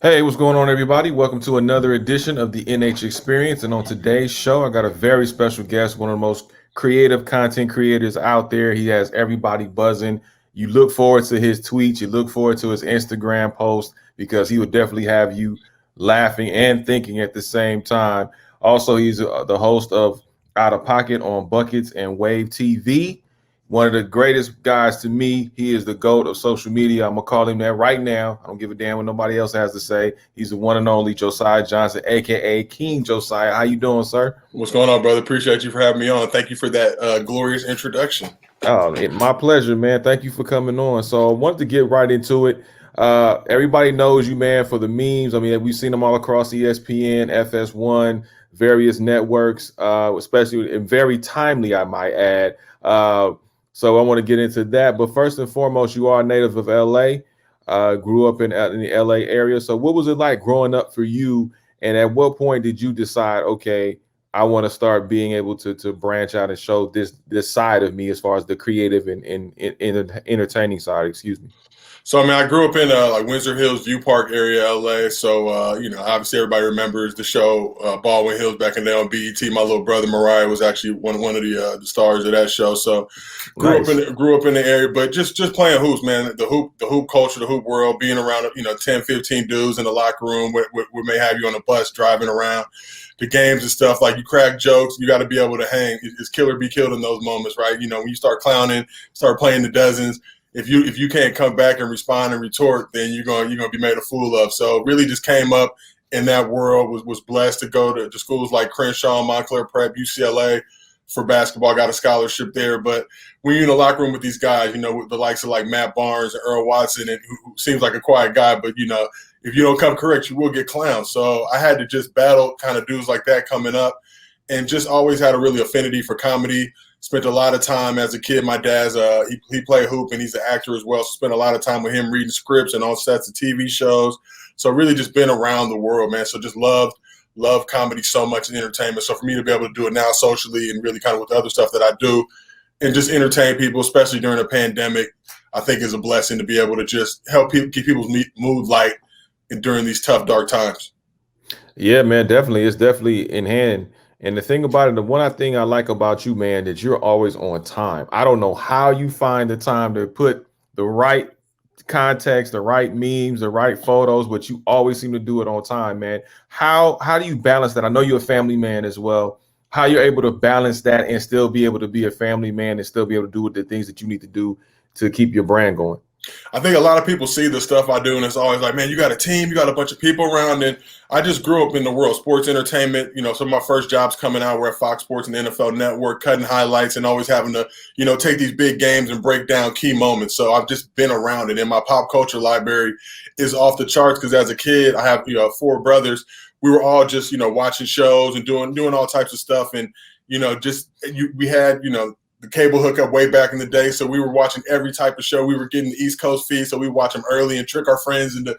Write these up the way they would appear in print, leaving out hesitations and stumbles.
Hey, what's going on, everybody? Welcome to another edition of the NH Experience. And on today's show, I got a very special guest, one of the most creative content creators out there. He has everybody buzzing. You look forward to his tweets, you look forward to his Instagram post because he will definitely have you laughing and thinking at the same time. Also, he's the host of Out of Pocket on Buckets and Wave TV. One of the greatest guys to me. He is the GOAT of social media. I'm gonna call him that right now. I don't give a damn what nobody else has to say. He's the one and only Josiah Johnson, aka King Josiah. How you doing, sir? What's going on, brother? Appreciate you for having me on. Thank you for that glorious introduction. Oh, my pleasure, man. Thank you for coming on. So I wanted to get right into it. Everybody knows you, man, for the memes. I mean, we've seen them all across ESPN, FS1, various networks, especially and very timely, I might add. So I want to get into that. But first and foremost, you are a native of LA, grew up in the LA area. So what was it like growing up for you? And at what point did you decide, okay, I want to start being able to branch out and show this side of me as far as the creative and entertaining side, excuse me. So, I mean, I grew up in like Windsor Hills, View Park area, LA. So, obviously everybody remembers the show Baldwin Hills back in the day on BET. My little brother Mariah was actually one of the stars of that show. So, Nice. grew up in the area, but just playing hoops, man. The hoop culture, the hoop world, being around 10, 15 dudes in the locker room, we may have you on a bus driving around the games and stuff. Like, you crack jokes, you got to be able to hang. It's kill or be killed in those moments, right? When you start clowning, start playing the dozens. If you can't come back and respond and retort, then you're gonna be made a fool of. So really just came up in that world, was blessed to go to schools like Crenshaw, Montclair Prep, UCLA for basketball, got a scholarship there. But when you're in the locker room with these guys, with the likes of like Matt Barnes and Earl Watson, and who seems like a quiet guy, but if you don't come correct, you will get clowned. So I had to just battle kind of dudes like that coming up, and just always had a really affinity for comedy. Spent a lot of time as a kid. My dad's he played hoop and he's an actor as well. So spent a lot of time with him reading scripts and on sets of TV shows. So really just been around the world, man. So just love comedy so much and entertainment. So for me to be able to do it now socially and really kind of with the other stuff that I do and just entertain people, especially during a pandemic, I think is a blessing to be able to just help people keep people's mood light during these tough, dark times. Yeah, man, definitely. It's definitely in hand. And the thing about it, the one thing I like about you, man, that you're always on time. I don't know how you find the time to put the right context, the right memes, the right photos, but you always seem to do it on time, man. How do you balance that? I know you're a family man as well. How you're able to balance that and still be able to be a family man and still be able to do the things that you need to do to keep your brand going. I think a lot of people see the stuff I do, and it's always like, man, you got a team, you got a bunch of people around. And I just grew up in the world, sports entertainment. Some of my first jobs coming out were at Fox Sports and the NFL Network, cutting highlights and always having to, take these big games and break down key moments. So I've just been around it. And my pop culture library is off the charts because as a kid, I have, four brothers. We were all just, watching shows and doing all types of stuff. And, we had, the cable hookup way back in the day. So we were watching every type of show. We were getting the East Coast feed. So we watch them early and trick our friends into,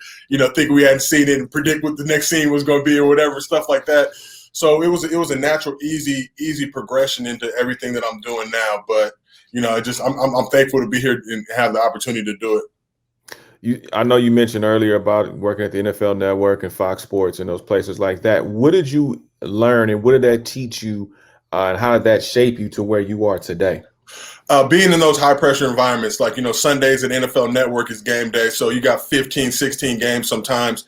think we hadn't seen it and predict what the next scene was going to be or whatever, stuff like that. So it was a natural, easy progression into everything that I'm doing now. But, I'm thankful to be here and have the opportunity to do it. I know you mentioned earlier about working at the NFL Network and Fox Sports and those places like that. What did you learn and what did that teach you? And how did that shape you to where you are today? Being in those high pressure environments, like, Sundays at NFL Network is game day. So you got 15, 16 games sometimes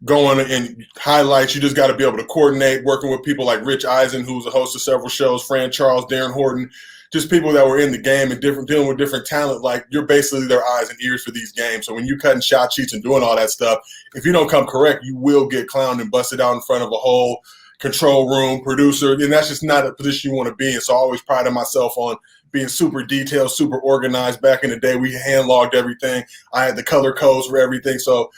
going in highlights. You just got to be able to coordinate, working with people like Rich Eisen, who's a host of several shows, Fran Charles, Darren Horton, just people that were in the game and dealing with different talent. Like, you're basically their eyes and ears for these games. So when you cutting shot sheets and doing all that stuff, if you don't come correct, you will get clowned and busted out in front of a whole control room producer, and that's just not a position you want to be in. So I always prided myself on being super detailed, super organized. Back in the day, we hand logged everything. I had the color codes for everything. So,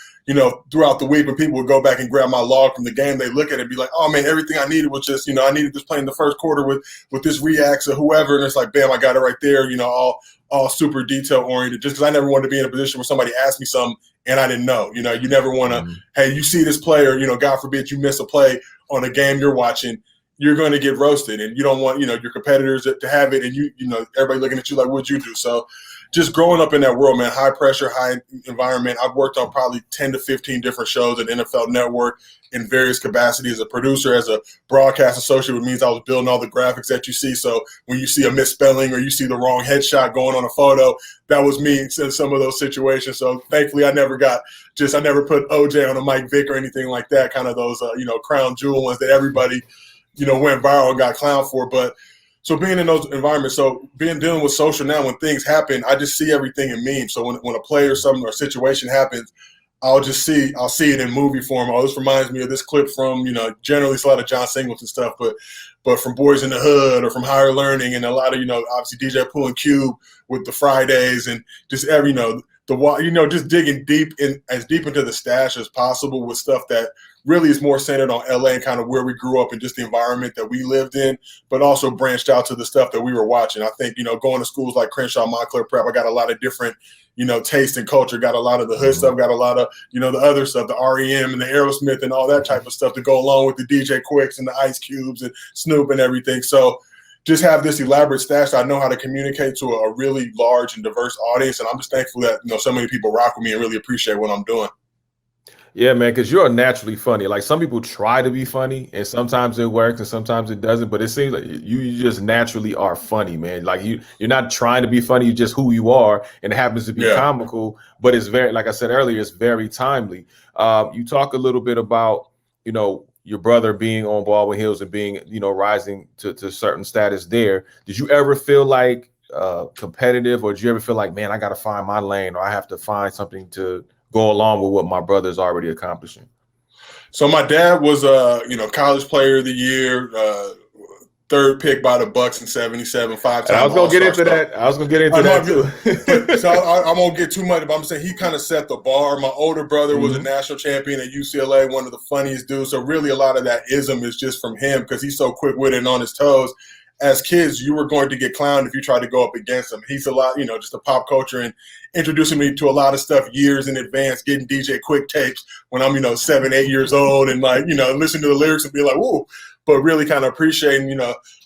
throughout the week when people would go back and grab my log from the game, they look at it and be like, oh man, everything I needed was just, I needed this play in the first quarter with this reacts or whoever. And it's like, bam, I got it right there, all super detail oriented, just because I never wanted to be in a position where somebody asked me something and I didn't know. You never want to, hey, you see this player, God forbid you miss a play on a game you're watching, you're going to get roasted, and you don't want, your competitors to have it, and everybody looking at you like, what'd you do? So, just growing up in that world, man, high pressure, high environment. I've worked on probably 10 to 15 different shows at NFL Network in various capacities. As a producer, as a broadcast associate, which means I was building all the graphics that you see. So when you see a misspelling or you see the wrong headshot going on a photo, that was me in some of those situations. So thankfully, I never put OJ on a Mike Vick or anything like that, kind of those, crown jewel ones that everybody, went viral and got clowned for. But so being in those environments, dealing with social now, when things happen, I just see everything in memes. So when a play or something or a situation happens, I'll see it in movie form. Oh, this reminds me of this clip from, generally it's a lot of John Singleton stuff, but from Boys in the Hood or from Higher Learning, and a lot of, obviously DJ Pooh and Cube with the Fridays, and just every, just digging as deep into the stash as possible with stuff that really is more centered on LA and kind of where we grew up and just the environment that we lived in, but also branched out to the stuff that we were watching. I think, going to schools like Crenshaw, Montclair Prep, I got a lot of different, taste and culture, got a lot of the hood stuff, got a lot of, the other stuff, the REM and the Aerosmith and all that type of stuff to go along with the DJ Quicks and the Ice Cubes and Snoop and everything. So just have this elaborate stash. I know how to communicate to a really large and diverse audience. And I'm just thankful that, so many people rock with me and really appreciate what I'm doing. Yeah, man, because you're naturally funny. Like, some people try to be funny, and sometimes it works and sometimes it doesn't. But it seems like you just naturally are funny, man. Like, you're not trying to be funny. You're just who you are, and it happens to be comical. But it's very, like I said earlier, it's very timely. You talk a little bit about, your brother being on Baldwin Hills and being, rising to certain status there. Did you ever feel like competitive, or did you ever feel like, man, I got to find my lane, or I have to find something to go along with what my brother's already accomplishing? So my dad was college player of the year, third pick by the Bucks in '77, 5-time. I was gonna get into that. I was gonna get into that too. So I won't get too much, but I'm saying he kind of set the bar. My older brother was a national champion at UCLA, one of the funniest dudes. So really, a lot of that ism is just from him because he's so quick-witted and on his toes. As kids, you were going to get clowned if you tried to go up against him. He's a lot, just a pop culture and introducing me to a lot of stuff years in advance, getting DJ Quick tapes when I'm, 7, 8 years old, and listen to the lyrics and be like, whoa, but really kind of appreciating,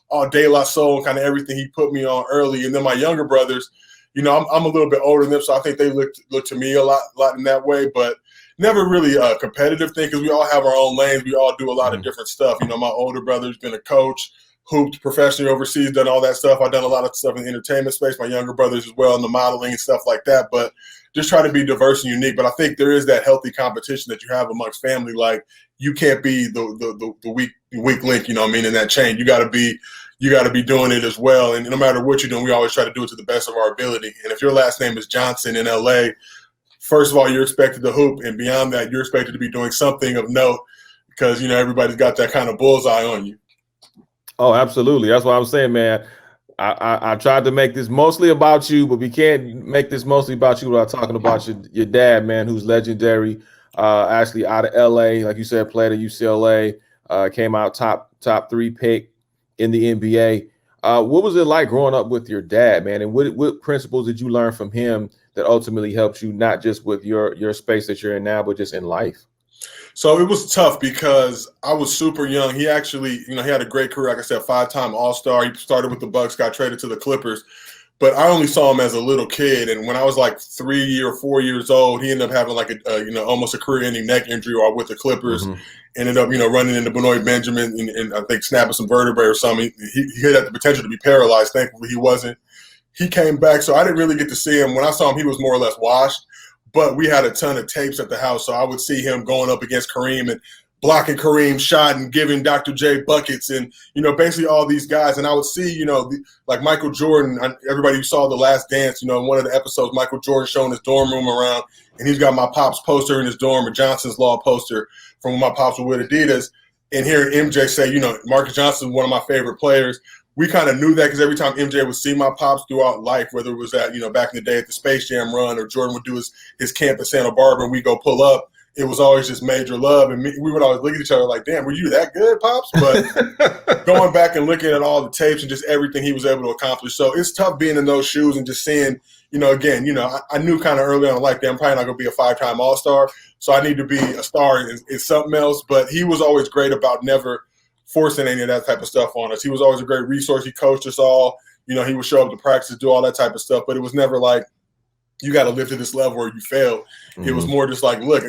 all De La Soul, kind of everything he put me on early. And then my younger brothers, I'm a little bit older than them, so I think they look to me a lot in that way, but never really a competitive thing because we all have our own lanes. We all do a lot of different stuff. My older brother's been a coach, hooped professionally overseas, done all that stuff. I've done a lot of stuff in the entertainment space. My younger brothers as well in the modeling and stuff like that. But just try to be diverse and unique. But I think there is that healthy competition that you have amongst family. Like, you can't be the weak link, in that chain. You got to be doing it as well. And no matter what you're doing, we always try to do it to the best of our ability. And if your last name is Johnson in LA, first of all, you're expected to hoop, and beyond that, you're expected to be doing something of note because everybody's got that kind of bullseye on you. Oh, absolutely. That's what I'm saying, man. I tried to make this mostly about you, but we can't make this mostly about you without talking about your dad, man, who's legendary. Actually out of LA, like you said, played at UCLA, came out top 3 pick in the NBA. What was it like growing up with your dad, man? And what principles did you learn from him that ultimately helped you, not just with your space that you're in now, but just in life? So it was tough because I was super young. He actually, he had a great career. Like I said, 5-time All-Star. He started with the Bucks, got traded to the Clippers. But I only saw him as a little kid. And when I was like 3 or 4 years old, he ended up having like almost a career-ending neck injury or with the Clippers. Ended up, running into Benoit Benjamin and I think snapping some vertebrae or something. He had the potential to be paralyzed. Thankfully, he wasn't. He came back, so I didn't really get to see him. When I saw him, he was more or less washed. But we had a ton of tapes at the house, so I would see him going up against Kareem and blocking Kareem's shot and giving Dr. J buckets and, basically all these guys. And I would see, like Michael Jordan, everybody who saw The Last Dance, in one of the episodes, Michael Jordan showing his dorm room around, and he's got my pop's poster in his dorm, a Johnson's Law poster from when my pops were with Adidas. And hearing MJ say, Marcus Johnson, one of my favorite players. We kind of knew that because every time MJ would see my pops throughout life, whether it was at, back in the day at the Space Jam run or Jordan would do his camp in Santa Barbara and we go pull up, it was always just major love. And we would always look at each other like, damn, were you that good, Pops? But going back and looking at all the tapes and just everything he was able to accomplish. So it's tough being in those shoes and just seeing, again, I knew kind of early on, like, I'm probably not going to be a 5-time All-Star. So I need to be a star in something else. But he was always great about never forcing any of that type of stuff on us. He was always a great resource. He coached us all, he would show up to practice, do all that type of stuff, but it was never like, you got to live to this level or you fail. It was more just like, look,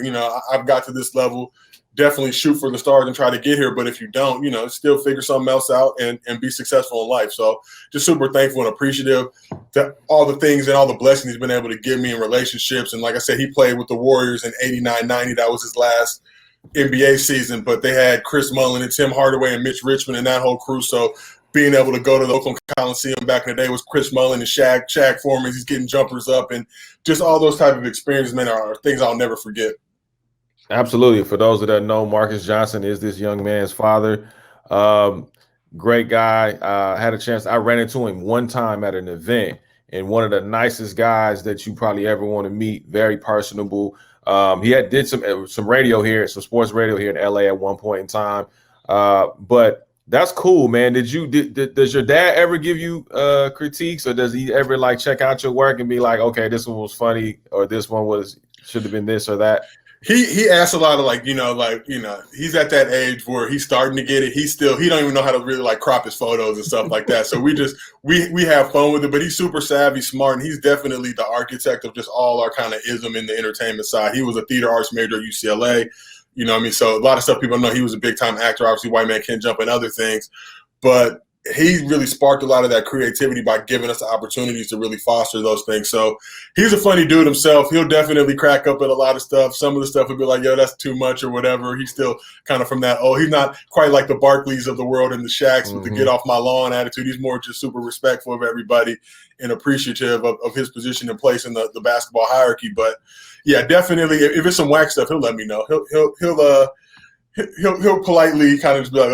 I've got to this level, definitely shoot for the stars and try to get here. But if you don't, still figure something else out and be successful in life. So just super thankful and appreciative to all the things and all the blessings he's been able to give me in relationships. And like I said, he played with the Warriors in 89, 90. That was his last NBA season, but they had Chris Mullin and Tim Hardaway and Mitch Richmond and that whole crew. So being able to go to the Oakland Coliseum back in the day was Chris Mullin and Shaq Foreman. He's getting jumpers up, and just all those type of experiences, man, are things I'll never forget. Absolutely. For those that don't know, Marcus Johnson is this young man's father. Great guy. Had a chance. I ran into him one time at an event, and one of the nicest guys that you probably ever want to meet. Very personable. He did some radio here, some sports radio here in LA at one point in time. But that's cool, man. Does your dad ever give you critiques, or does he ever like check out your work and be like, okay, this one was funny, or this one should have been this or that? He asks a lot of he's at that age where he's starting to get it. He don't even know how to really like crop his photos and stuff like that. So we have fun with it, but he's super savvy, smart, and he's definitely the architect of just all our kind of ism in the entertainment side. He was a theater arts major at UCLA. So a lot of stuff people know. He was a big time actor, obviously White Man Can't Jump and other things, but he really sparked a lot of that creativity by giving us the opportunities to really foster those things. So he's a funny dude himself. He'll definitely crack up at a lot of stuff. Some of the stuff would be like, yo, that's too much or whatever. He's still kind of from that, he's not quite like the Barkleys of the world and the Shaqs with the get off my lawn attitude. He's more just super respectful of everybody and appreciative of his position and place in the basketball hierarchy. But yeah, definitely, if it's some whack stuff, he'll let me know. He'll politely kind of just be like,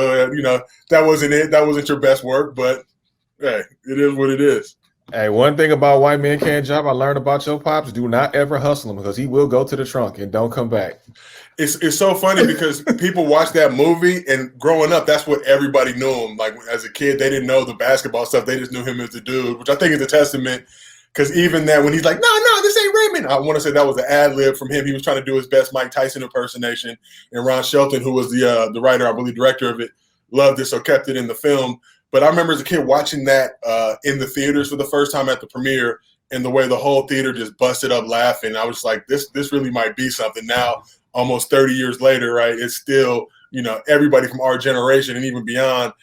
that wasn't it. That wasn't your best work, but hey, it is what it is. Hey, one thing about White Man Can't Jump I learned about your pops: do not ever hustle him, because he will go to the trunk and don't come back. It's so funny because people watch that movie, and growing up, that's what everybody knew him. Like as a kid, they didn't know the basketball stuff; they just knew him as the dude, which I think is a testament. Because even that, when he's like, no, this ain't Raymond, I want to say that was an ad lib from him. He was trying to do his best Mike Tyson impersonation. And Ron Shelton, who was the writer, I believe, director of it, loved it, so kept it in the film. But I remember as a kid watching that in the theaters for the first time at the premiere, and the way the whole theater just busted up laughing. I was like, this really might be something. Now, almost 30 years later, right, it's still, everybody from our generation and even beyond,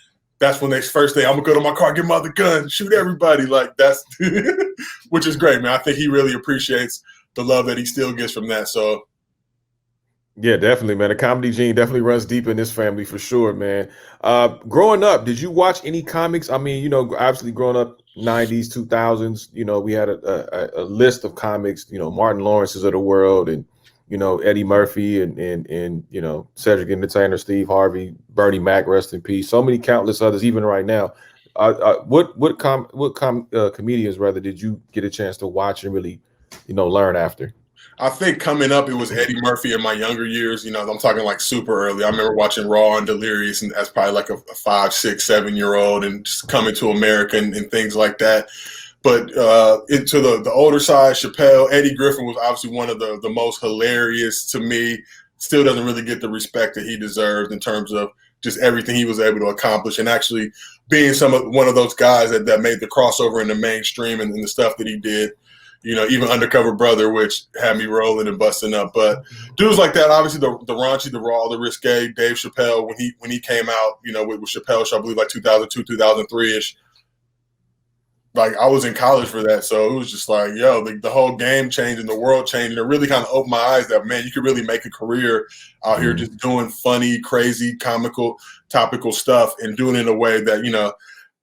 that's when they first say, I'm gonna go to my car, get my other gun, shoot everybody. Like that's, which is great, man. I think he really appreciates the love that he still gets from that. So, yeah, definitely, man. The comedy gene definitely runs deep in this family for sure, man. Growing up, did you watch any comics? I mean, obviously growing up 90s, 2000s, we had a list of comics, Martin Lawrence's of the world, and Eddie Murphy and Cedric Entertainer, Steve Harvey, Bernie Mac, rest in peace. So many countless others, even right now. What comedians rather did you get a chance to watch and really, learn after? I think coming up, it was Eddie Murphy in my younger years. I'm talking like super early. I remember watching Raw and Delirious, and as probably like a 5, 6, 7-year-old, and just Coming to America and things like that. But into the older side, Chappelle, Eddie Griffin was obviously one of the most hilarious to me. Still doesn't really get the respect that he deserved in terms of just everything he was able to accomplish, and actually being one of those guys that made the crossover in the mainstream and the stuff that he did. Even Undercover Brother, which had me rolling and busting up. But dudes like that, obviously the raunchy, the raw, the risque, Dave Chappelle, when he came out, with Chappelle Show, I believe like 2002, 2003-ish. Like I was in college for that, so it was just like, yo, the whole game changing, the world changing. It really kind of opened my eyes that, man, you could really make a career out here just doing funny, crazy, comical, topical stuff and doing it in a way that,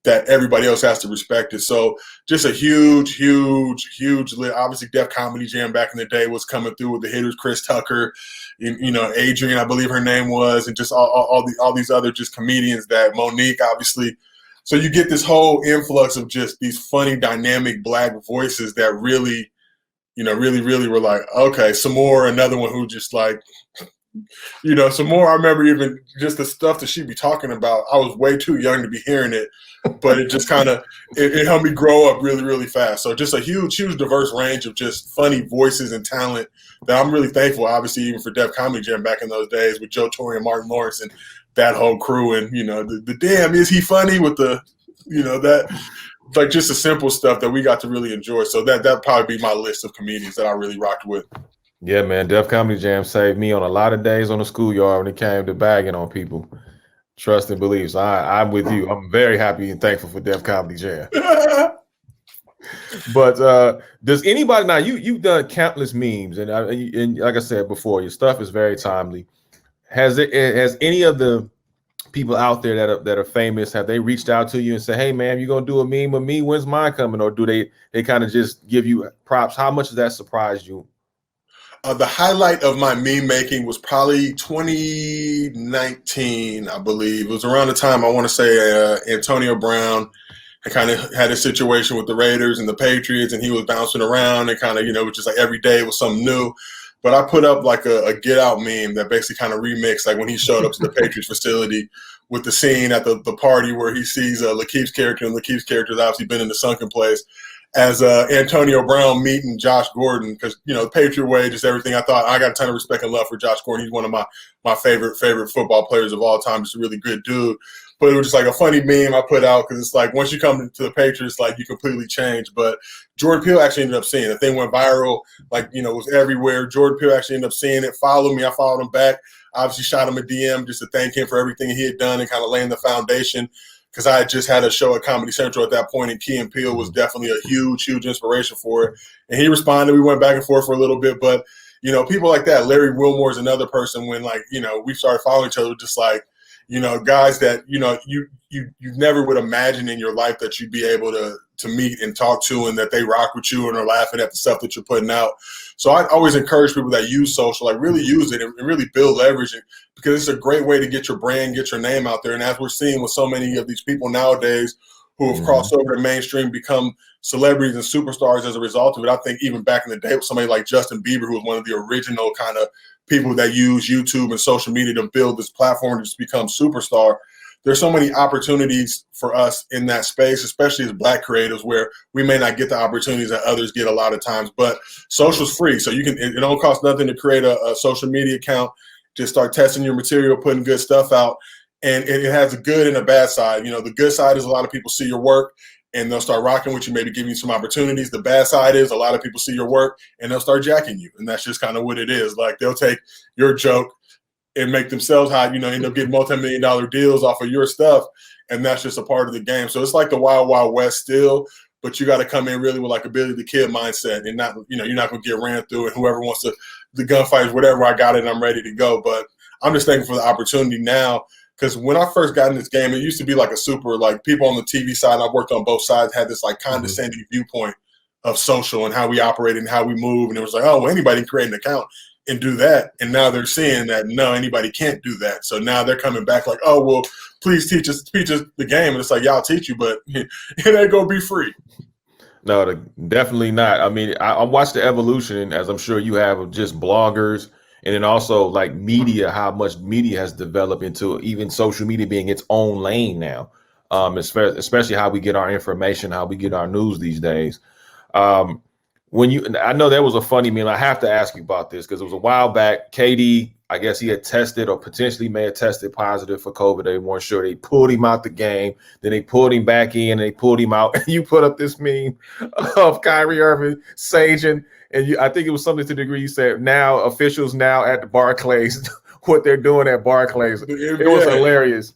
that everybody else has to respect it. So just a huge obviously Def Comedy Jam back in the day was coming through with the hitters, Chris Tucker, Adrian, I believe her name was, and just all these other just comedians, that Monique, obviously. So you get this whole influx of just these funny, dynamic black voices that really, really were like, okay, some more, another one who just like, some more. I remember even just the stuff that she'd be talking about. I was way too young to be hearing it, but it just kind of, it helped me grow up really, really fast. So just a huge, diverse range of just funny voices and talent that I'm really thankful, obviously, even for Def Comedy Jam back in those days with Joe Torre and Martin Lawrence and that whole crew. And, the damn, is he funny with the, like just the simple stuff that we got to really enjoy. So that'd probably be my list of comedians that I really rocked with. Yeah, man. Def Comedy Jam saved me on a lot of days on the schoolyard when it came to bagging on people. Trust and believe. So I'm with you. I'm very happy and thankful for Def Comedy Jam. But does anybody now? You've done countless memes, and like I said before, your stuff is very timely. Has any of the people out there that are famous, have they reached out to you and say, "Hey, man, you gonna do a meme with me? When's mine coming?" Or do they kind of just give you props? How much does that surprise you? The highlight of my meme making was probably 2019, I believe. It was around the time I want to say Antonio Brown kind of had a situation with the Raiders and the Patriots, and he was bouncing around and kind of, just like every day was something new. But I put up like a Get Out meme that basically kind of remixed like when he showed up to the Patriots facility with the scene at the party where he sees Lakeith's character, and Lakeith's character has obviously been in the sunken place, as Antonio Brown meeting Josh Gordon, because the Patriot way, just everything. I thought I got a ton of respect and love for Josh Gordon. He's one of my favorite football players of all time. Just a really good dude. But it was just like a funny meme I put out because it's like once you come to the Patriots, like you completely change. But Jordan Peele actually ended up seeing it. The thing went viral, like it was everywhere. Jordan Peele actually ended up seeing it, followed me. I followed him back. Obviously shot him a DM just to thank him for everything he had done and kind of laying the foundation. Because I had just had a show at Comedy Central at that point, and Key and Peele was definitely a huge inspiration for it. And he responded. We went back and forth for a little bit, but people like that. Larry Wilmore is another person. When we started following each other, just like guys that you never would imagine in your life that you'd be able to meet and talk to, and that they rock with you and are laughing at the stuff that you're putting out. So I always encourage people that use social, like really use it and really build leverage, because it's a great way to get your brand, get your name out there. And as we're seeing with so many of these people nowadays who have crossed over to mainstream, become celebrities and superstars as a result of it. I think even back in the day with somebody like Justin Bieber, who was one of the original kind of people that use YouTube and social media to build this platform to just become superstar. There's so many opportunities for us in that space, especially as Black creatives, where we may not get the opportunities that others get a lot of times. But social's free, so it don't cost nothing to create a social media account. Just start testing your material, putting good stuff out, and it has a good and a bad side. The good side is a lot of people see your work and they'll start rocking with you, maybe giving you some opportunities. The bad side is a lot of people see your work and they'll start jacking you, and that's just kind of what it is. Like they'll take your joke and make themselves hot, end up getting multi-million-dollar deals off of your stuff, and that's just a part of the game. So it's like the wild, wild west still, but you got to come in really with like a Billy the Kid mindset, and not, you're not going to get ran through, and whoever wants to, the gunfights, whatever, I got it, I'm ready to go. But I'm just thankful for the opportunity now, because when I first got in this game, it used to be like a super, like people on the TV side, I worked on both sides, had this like condescending viewpoint of social and how we operate and how we move. And it was like, oh, well, anybody can create an account and do that. And now they're seeing that, no, anybody can't do that. So now they're coming back like, oh, well, please teach us the game. And it's like, y'all teach you, but it ain't going to be free. No, definitely not. I mean, I watched the evolution, as I'm sure you have, of just bloggers, and then also like media, how much media has developed into even social media being its own lane now, especially how we get our information, how we get our news these days. I know there was a funny meme. I have to ask you about this because it was a while back. KD, I guess he had tested or potentially may have tested positive for COVID. They weren't sure. They pulled him out the game. Then they pulled him back in and they pulled him out. You put up this meme of Kyrie Irving saging, and I think it was something to the degree you said, now officials now at the Barclays, what they're doing at Barclays. It was hilarious.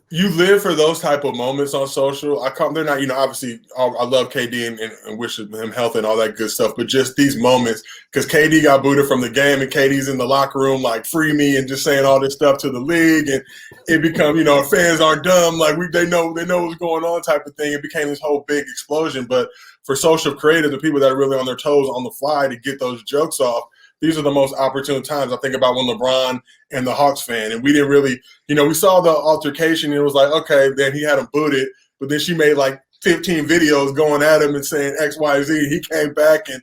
You live for those type of moments on social. They're not, obviously I love KD and wish him health and all that good stuff, but just these moments, because KD got booted from the game and KD's in the locker room like free me and just saying all this stuff to the league, and it become, fans aren't dumb, like they know what's going on type of thing. It became this whole big explosion. But for social creators, the people that are really on their toes on the fly to get those jokes off, these are the most opportune times. I think about when LeBron and the Hawks fan, and we didn't really, we saw the altercation and it was like, okay, then he had him booted, but then she made like 15 videos going at him and saying X, Y, Z. He came back, and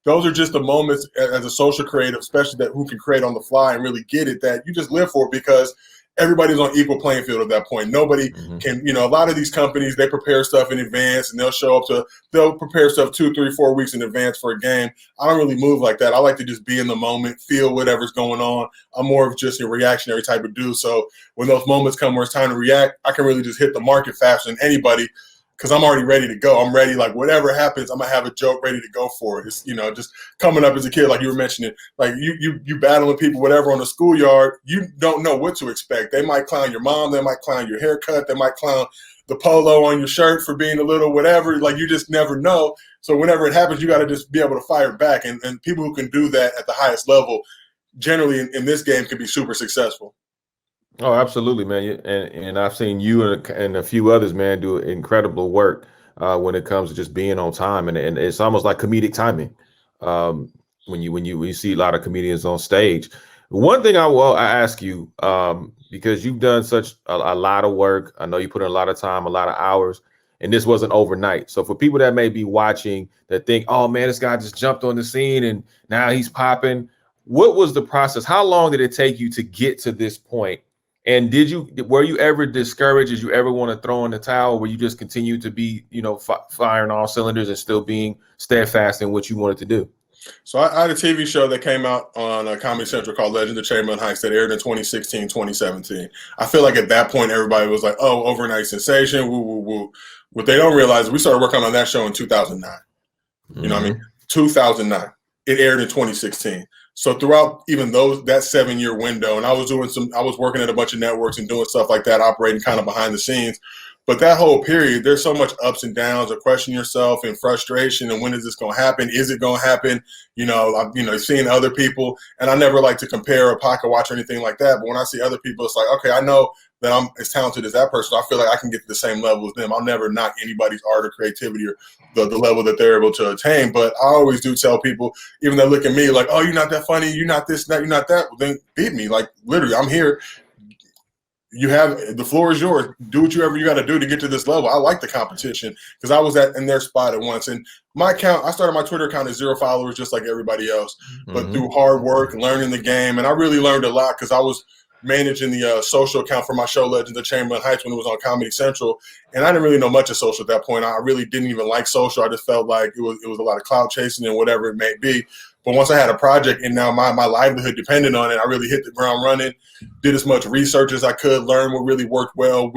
those are just the moments as a social creative, especially that who can create on the fly and really get it, that you just live for, because everybody's on equal playing field at that point. Nobody can, a lot of these companies, they prepare stuff in advance and they'll prepare stuff 2, 3, 4 weeks in advance for a game. I don't really move like that. I like to just be in the moment, feel whatever's going on. I'm more of just a reactionary type of dude. So when those moments come where it's time to react, I can really just hit the market faster than anybody. because I'm already ready to go. I'm ready, like whatever happens, I'm gonna have a joke ready to go for it. It's, just coming up as a kid, like you were mentioning, like you battling people, whatever, on the schoolyard, you don't know what to expect. They might clown your mom, they might clown your haircut, they might clown the polo on your shirt for being a little whatever. Like, you just never know. So whenever it happens, you got to just be able to fire back. And people who can do that at the highest level, generally in this game, can be super successful. Oh, absolutely, man. And I've seen you and a few others, man, do incredible work when it comes to just being on time, and it's almost like comedic timing. When you see a lot of comedians on stage. One thing I ask you, because you've done such a lot of work. I know you put in a lot of time, a lot of hours, and this wasn't overnight. So for people that may be watching that think, oh man, this guy just jumped on the scene and now he's popping. What was the process? How long did it take you to get to this point? And were you ever discouraged? Did you ever want to throw in the towel? Where you just continue to be, firing all cylinders and still being steadfast in what you wanted to do? So I had a TV show that came out on Comedy Central called Legend of Chamberlain Heights that aired in 2016, 2017. I feel like at that point, everybody was like, oh, overnight sensation, woo, woo, woo. What they don't realize, we started working on that show in 2009. Mm-hmm. You know what I mean? 2009. It aired in 2016. So throughout even that 7-year window, and I was working at a bunch of networks and doing stuff like that, operating kind of behind the scenes. But that whole period, there's so much ups and downs, or question yourself and frustration. And when is this going to happen? Is it going to happen? Seeing other people, and I never like to compare or pocket watch or anything like that. But when I see other people, it's like, okay, I know that I'm as talented as that person. So I feel like I can get to the same level as them. I'll never knock anybody's art or creativity or the level that they're able to attain. But I always do tell people, even they look at me like, oh, you're not that funny, you're not this, you're not that. Well, then beat me. Like, literally, I'm here. You have the floor is yours. Do whatever you got to do to get to this level. I like the competition because I was in their spot at once. And my account, I started my Twitter account at 0 followers, just like everybody else. But through hard work, learning the game, and I really learned a lot because I was managing the social account for my show Legends of Chamberlain Heights when it was on Comedy Central, and I didn't really know much of social at that point. I really didn't even like social. I just felt like it was a lot of clout chasing and whatever it may be. But once I had a project and now my livelihood depended on it, I really hit the ground running, did as much research as I could, learn what really worked well,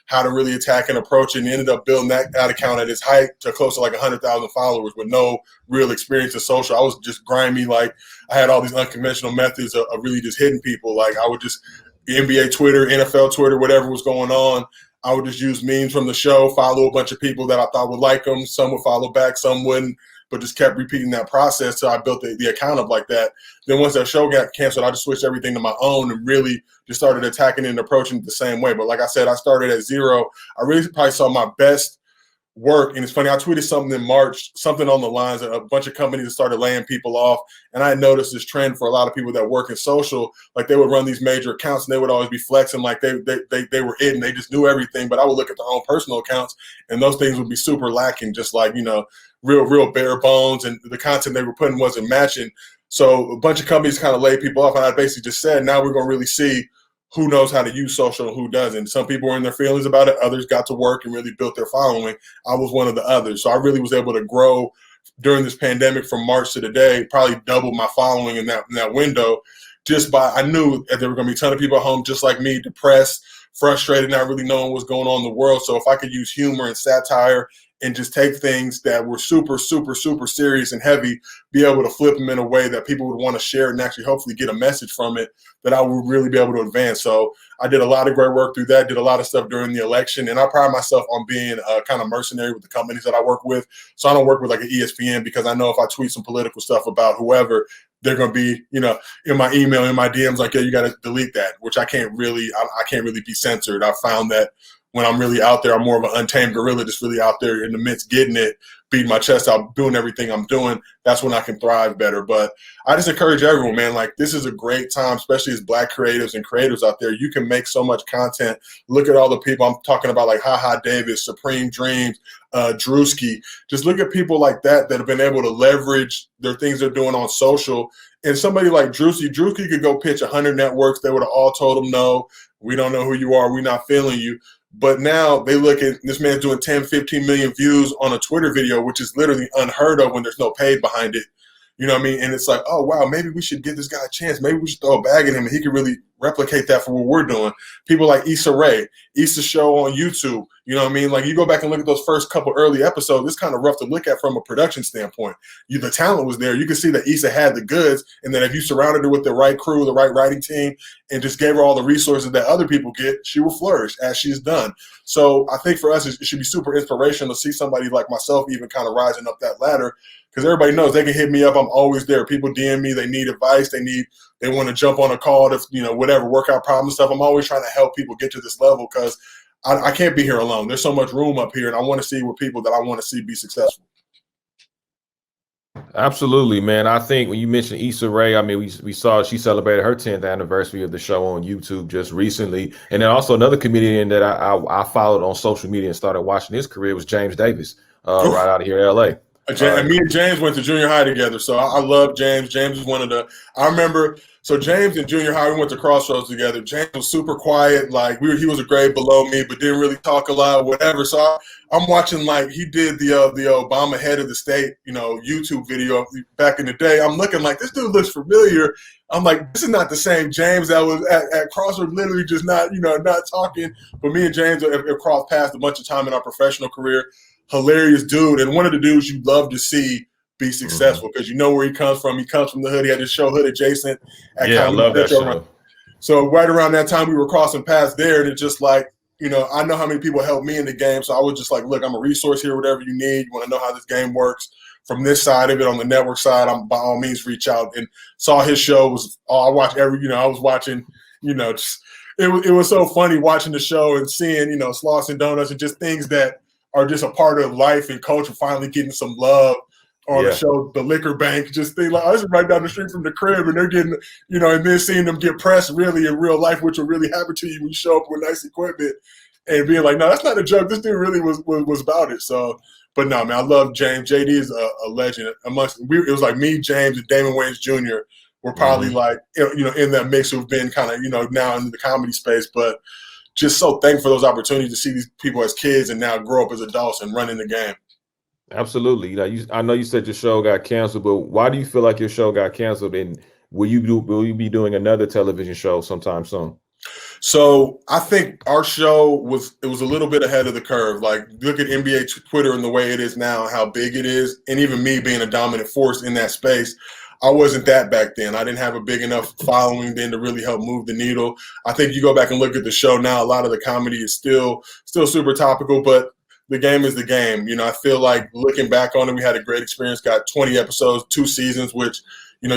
how to really attack and approach it, and ended up building that account at its height to close to like 100,000 followers with no real experience in social. I was just grimy. Like, I had all these unconventional methods of really just hitting people. Like, I would just NBA Twitter, NFL Twitter, whatever was going on, I would just use memes from the show, follow a bunch of people that I thought would like them. Some would follow back, some wouldn't, but just kept repeating that process till I built the account up like that. Then once that show got canceled, I just switched everything to my own and really just started attacking it and approaching it the same way. But like I said, I started at 0. I really probably saw my best work. And it's funny, I tweeted something in March, something on the lines of a bunch of companies that started laying people off. And I noticed this trend for a lot of people that work in social, like they would run these major accounts and they would always be flexing like they were it and they just knew everything. But I would look at their own personal accounts and those things would be super lacking, just like, real bare bones, and the content they were putting wasn't matching. So a bunch of companies kind of laid people off. And I basically just said, now we're going to really see who knows how to use social and who doesn't. Some people were in their feelings about it. Others got to work and really built their following. I was one of the others. So I really was able to grow during this pandemic from March to today, probably double my following in that window. I knew that there were going to be a ton of people at home just like me, depressed, frustrated, not really knowing what's going on in the world. So if I could use humor and satire and just take things that were super, super, super serious and heavy, be able to flip them in a way that people would want to share and actually hopefully get a message from it, that I would really be able to advance. So I did a lot of great work through that, did a lot of stuff during the election, and I pride myself on being kind of mercenary with the companies that I work with. So I don't work with like an ESPN because I know if I tweet some political stuff about whoever, they're going to be, in my email, in my DMs, like, yeah, you got to delete that, which I can't really be censored. I found that when I'm really out there, I'm more of an untamed gorilla, just really out there in the midst, getting it, beating my chest out, doing everything I'm doing. That's when I can thrive better. But I just encourage everyone, man, like, this is a great time, especially as Black creatives and creators out there. You can make so much content. Look at all the people I'm talking about, like HaHa Davis, Supreme Dreams, Drewski. Just look at people like that have been able to leverage their things they're doing on social. And somebody like Drewski could go pitch 100 networks. They would have all told him, no, we don't know who you are. We're not feeling you. But now they look at this man's doing 10, 15 million views on a Twitter video, which is literally unheard of when there's no paid behind it. You know what I mean? And it's like, oh, wow, maybe we should give this guy a chance. Maybe we should throw a bag at him and he could really replicate that for what we're doing. People like Issa Rae, Issa's show on YouTube. You know what I mean? Like, you go back and look at those first couple early episodes, it's kind of rough to look at from a production standpoint. The talent was there. You could see that Issa had the goods, and then if you surrounded her with the right crew, the right writing team, and just gave her all the resources that other people get, she will flourish, as she's done. So I think for us, it should be super inspirational to see somebody like myself even kind of rising up that ladder, because everybody knows they can hit me up. I'm always there. People DM me. They need advice. They want to jump on a call to, whatever, workout problem stuff. I'm always trying to help people get to this level, because I can't be here alone. There's so much room up here, and I want to see what people that I want to see be successful. Absolutely, man. I think when you mentioned Issa Rae, I mean, we saw she celebrated her 10th anniversary of the show on YouTube just recently. And then also another comedian that I followed on social media and started watching his career was James Davis, right out of here, LA. And me and James went to junior high together, so I love James. James is one of the – I remember – so James in junior high, we went to Crossroads together. James was super quiet. Like, he was a grade below me, but didn't really talk a lot, whatever. So I'm watching, like, he did the Obama head of the state, YouTube video back in the day. I'm looking like, this dude looks familiar. I'm like, this is not the same James that was at Crossroads, literally just not talking. But me and James have crossed paths a bunch of time in our professional career. Hilarious dude, and one of the dudes you love to see be successful, because you know where he comes from. He comes from the hood. He had this show, Hood Adjacent. I love that show. So right around that time, we were crossing paths there, and it's just like, I know how many people helped me in the game, so I was just like, look, I'm a resource here, whatever you need. You want to know how this game works from this side of it, on the network side, I'm by all means reach out. And saw his show. I watched I was watching, just it was so funny watching the show and seeing, Sloss and Donuts and just things that are just a part of life and culture finally getting some love on the show. The Liquor Bank, just think like, I was right down the street from the crib, and they're getting, and then seeing them get pressed really in real life, which will really happen to you when you show up with nice equipment, and being like, no, that's not a joke. This dude really was about it. So, but no, man, I love James. JD is a legend. It was like me, James, and Damon Wayans Jr. were probably like, in that mix who've been kind of, now in the comedy space, but just so thankful for those opportunities to see these people as kids and now grow up as adults and run in the game. Absolutely. I know you said your show got canceled, but why do you feel like your show got canceled? And will you be doing another television show sometime soon? So I think our show was a little bit ahead of the curve. Like, look at NBA Twitter and the way it is now, how big it is, and even me being a dominant force in that space. I wasn't that back then. I didn't have a big enough following then to really help move the needle. I think you go back and look at the show now, a lot of the comedy is still super topical, but the game is the game. I feel like looking back on it, we had a great experience, got 20 episodes, 2 seasons, which,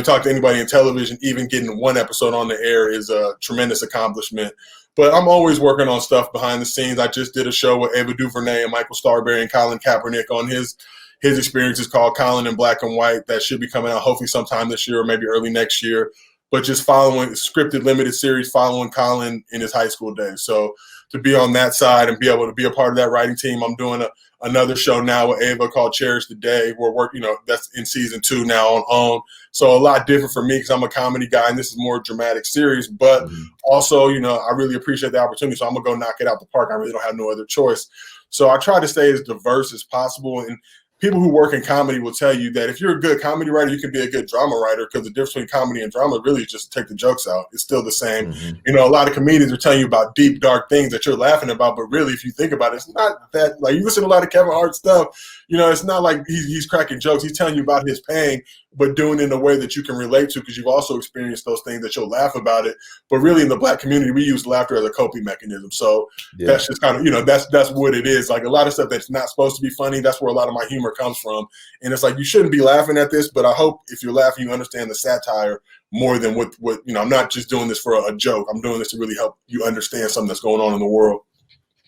talk to anybody in television, even getting 1 episode on the air is a tremendous accomplishment. But I'm always working on stuff behind the scenes. I just did a show with Ava DuVernay and Michael Starberry and Colin Kaepernick on his experience is called Colin in Black and White. That should be coming out hopefully sometime this year or maybe early next year. But just following scripted limited series, following Colin in his high school days. So to be on that side and be able to be a part of that writing team, I'm doing another show now with Ava called Cherish the Day. We're working, that's in season 2 now on OWN. So a lot different for me because I'm a comedy guy and this is more a dramatic series. But also, I really appreciate the opportunity. So I'm going to go knock it out the park. I really don't have no other choice. So I try to stay as diverse as possible. And people who work in comedy will tell you that if you're a good comedy writer, you can be a good drama writer, because the difference between comedy and drama really is just take the jokes out. It's still the same. A lot of comedians are telling you about deep, dark things that you're laughing about, but really, if you think about it, it's not that, like, you listen to a lot of Kevin Hart stuff, it's not like he's cracking jokes. He's telling you about his pain, but doing it in a way that you can relate to, because you've also experienced those things that you'll laugh about it. But really, in the Black community, we use laughter as a coping mechanism. So that's just kind of, that's what it is. Like, a lot of stuff that's not supposed to be funny, that's where a lot of my humor comes from. And it's like, you shouldn't be laughing at this, but I hope if you're laughing, you understand the satire more than what I'm not just doing this for a joke. I'm doing this to really help you understand something that's going on in the world.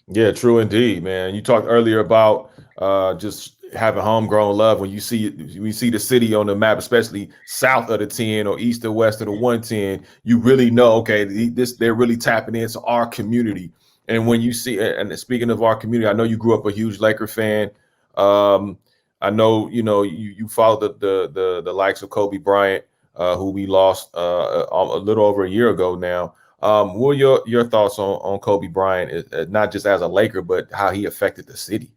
Yeah, true indeed, man. You talked earlier about just having homegrown love. When you see the city on the map, especially south of the 10 or east or west of the 110, you really know, okay, they're really tapping into our community. And when you see, and speaking of our community, I know you grew up a huge Laker fan. I know, you followed the likes of Kobe Bryant, who we lost a little over a year ago now. What are your thoughts on Kobe Bryant, not just as a Laker, but how he affected the city?